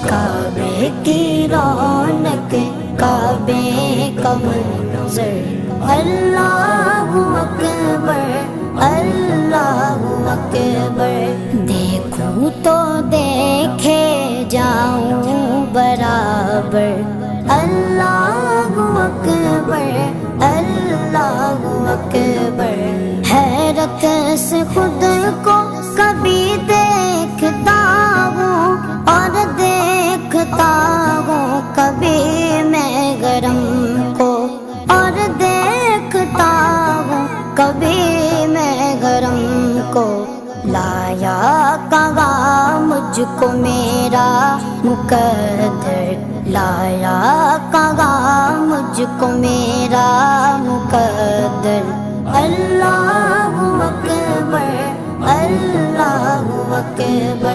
کعبے کی رونق کعبے کا منظر اللہ اکبر اللہ اکبر دیکھوں تو دیکھے جاؤں برابر اللہ اکبر اللہ اکبر حیرت سے خود کو کبھی دیکھتا ہوں اور دیکھتا ہوں کبھی میں گرم کو اور دیکھتا ہوں کبھی میں گرم کو لایا کہاں مجھ کو میرا مقدر لایا کہاں مجھ کو میرا مقدر اللہ اکبر اللہ اکبر